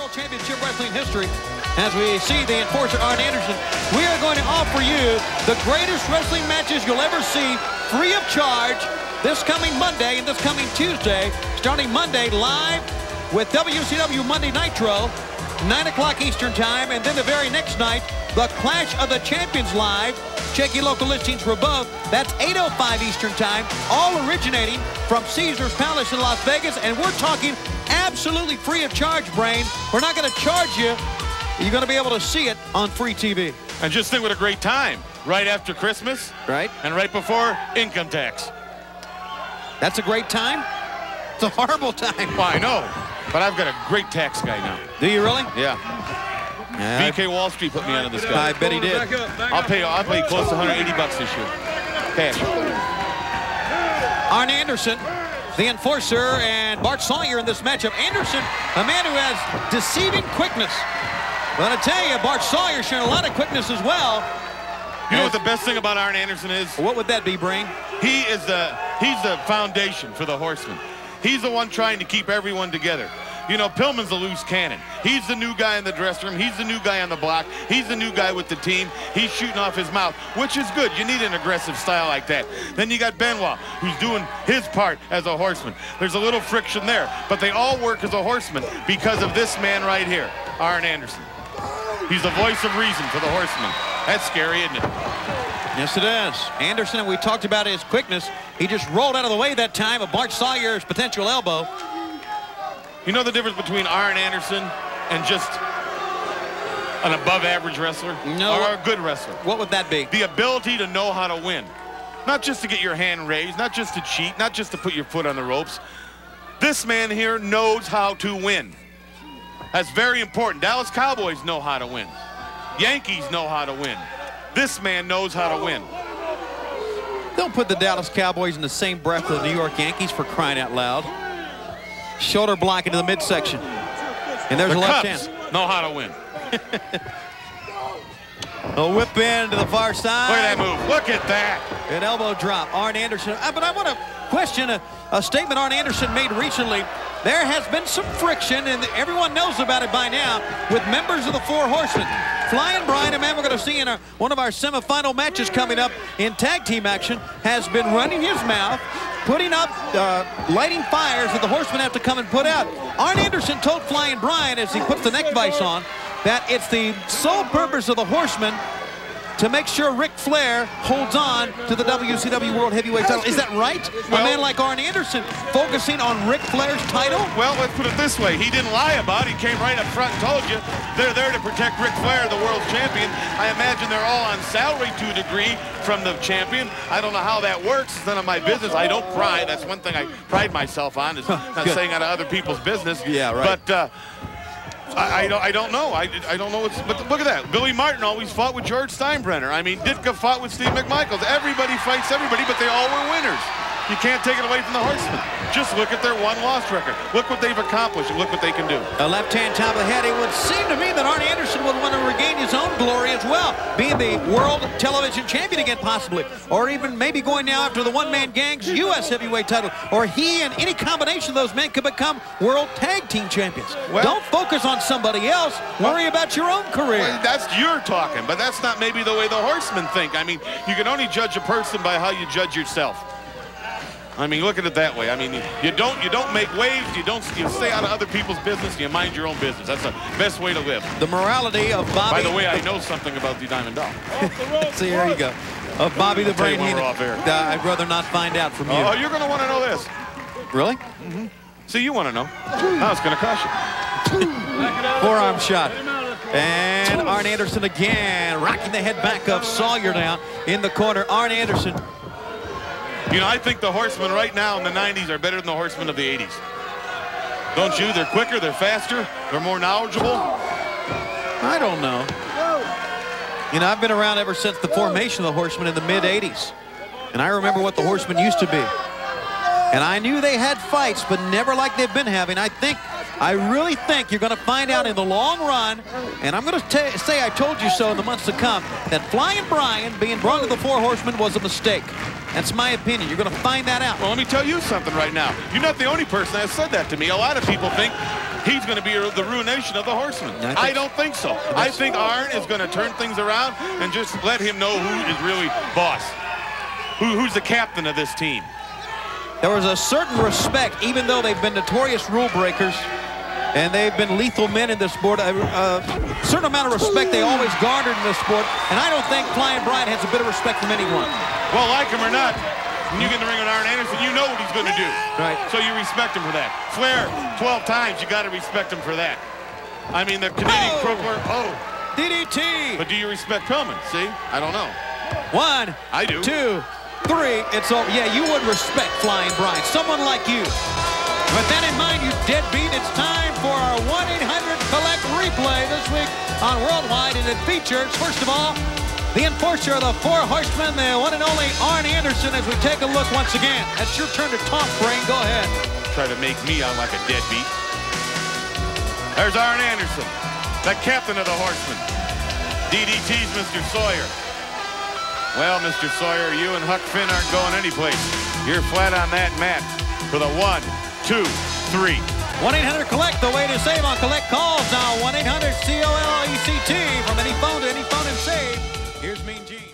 World Championship Wrestling history, as we see the enforcer Arn Anderson, we are going to offer you the greatest wrestling matches you'll ever see, free of charge, this coming Monday and this coming Tuesday. Starting Monday live with WCW Monday Nitro, 9 o'clock Eastern Time, and then the very next night, the Clash of the Champions live. Check your local listings for both. That's 8:05 Eastern Time, all originating from Caesars Palace in Las Vegas, and we're talking absolutely free of charge, Brain. We're not going to charge you. You're going to be able to see it on free TV. And just think what a great time, right after Christmas, right? And right before income tax. That's a great time? It's a horrible time. Well, I know, but I've got a great tax guy now. Do you really? Yeah. VK Wall Street put me onto this guy. I bet he did. I'll pay close to 180 bucks this year. Cash. Arn Anderson, the enforcer, and Bart Sawyer in this matchup. Anderson, a man who has deceiving quickness. But I tell you, Bart Sawyer showing a lot of quickness as well. You know what the best thing about Arn Anderson is? What would that be, Brain? He's the foundation for the Horsemen. He's the one trying to keep everyone together. You know, Pillman's a loose cannon. He's the new guy in the dressing room. He's the new guy on the block. He's the new guy with the team. He's shooting off his mouth, which is good. You need an aggressive style like that. Then you got Benoit, who's doing his part as a horseman. There's a little friction there, but they all work as a horseman because of this man right here, Arn Anderson. He's the voice of reason for the Horsemen. That's scary, isn't it? Yes, it is. Anderson, we talked about his quickness. He just rolled out of the way that time of Bart Sawyer's potential elbow. You know the difference between Arn Anderson and just an above-average wrestler? No. Or a good wrestler? What would that be? The ability to know how to win. Not just to get your hand raised, not just to cheat, not just to put your foot on the ropes. This man here knows how to win. That's very important. Dallas Cowboys know how to win. Yankees know how to win. This man knows how to win. Don't put the Dallas Cowboys in the same breath with the New York Yankees, for crying out loud. Shoulder block into the midsection. And there's a left hand. Know how to win. A whip in to the far side. Look at that move. Look at that. An elbow drop. Arn Anderson. But I want to question a statement Arn Anderson made recently. There has been some friction, and everyone knows about it by now, with members of the Four Horsemen. Flying Brian, a man we're going to see in one of our semifinal matches coming up in tag team action, has been running his mouth, putting up, lighting fires that the Horsemen have to come and put out. Arn Anderson told Flying Brian, as he puts the neck vise on, that it's the sole purpose of the Horsemen to make sure Ric Flair holds on to the WCW World Heavyweight title. Is that right? Well, a man like Arn Anderson focusing on Ric Flair's title? Well, let's put it this way. He didn't lie about it. He came right up front and told you they're there to protect Ric Flair, the world champion. I imagine they're all on salary to a degree from the champion. I don't know how that works. It's none of my business. I don't pry. That's one thing I pride myself on, is not saying out of other people's business. Yeah, right. But I don't know. I don't know. But look at that. Billy Martin always fought with George Steinbrenner. I mean, Ditka fought with Steve McMichaels. Everybody fights everybody, but they all were winners. You can't take it away from the Horsemen. Just look at their one-loss record. Look what they've accomplished, and look what they can do. A left-hand top of the head. It would seem to me that Arn Anderson would want to regain his own glory as well, being the world television champion again, possibly, or even maybe going now after the one-man gang's U.S. heavyweight title, or he and any combination of those men could become world tag team champions. Well, don't focus on somebody else. Worry about your own career. Well, that's your talking, but that's not maybe the way the Horsemen think. I mean, you can only judge a person by how you judge yourself. I mean, look at it that way. I mean, you don't make waves. You stay out of other people's business. You mind your own business. That's the best way to live. The morality of Bobby. By the way, I know something about the Diamond Dog. See, here you go. Of Bobby the Brain Heenan. I'd rather not find out from you. Oh, you're going to want to know this. Really? Mm-hmm. See, you want to know. Now it's going to cost you. Forearm shot. And Arn Anderson again, rocking the head back of Sawyer down in the corner. Arn Anderson. You know, I think the Horsemen right now in the 90s are better than the Horsemen of the 80s. Don't you? They're quicker, they're faster, they're more knowledgeable. I don't know. You know, I've been around ever since the formation of the Horsemen in the mid-80s. And I remember what the Horsemen used to be. And I knew they had fights, but never like they've been having. I think I really think you're going to find out in the long run, and I'm going to say I told you so in the months to come, that Flying Brian being brought to the Four Horsemen was a mistake. That's my opinion. You're going to find that out. Well, let me tell you something right now. You're not the only person that said that to me. A lot of people think he's going to be the ruination of the Horsemen. I don't think so. I think Arn is going to turn things around and just let him know who is really boss. Who's the captain of this team. There was a certain respect, even though they've been notorious rule breakers, and they've been lethal men in this sport. A certain amount of respect they always garnered in this sport, and I don't think Flying Brian has a bit of respect from anyone. Well, like him or not, when you get in the ring with Arn Anderson, you know what he's going to do. Right. So you respect him for that. Flair, 12 times, you got to respect him for that. I mean, the Canadian Crookler, DDT. But do you respect Pillman? See? I don't know. 1, I do. 2, 3. It's over. Yeah, you would respect Flying Brian, someone like you. With that in mind, you deadbeat, it's time for our 1-800-COLLECT replay this week on Worldwide, and it features, first of all, the enforcer of the Four Horsemen, the one and only Arn Anderson, as we take a look once again. That's your turn to talk, Brain. Go ahead. Try to make me out like a deadbeat. There's Arn Anderson, the captain of the Horsemen. DDT's Mr. Sawyer. Well, Mr. Sawyer, you and Huck Finn aren't going anyplace. You're flat on that mat for the 1, 2, 3. 1-800-COLLECT, the way to save on collect calls now. 1-800-COLLECT from any phone to any phone and save. Here's Mean Gene.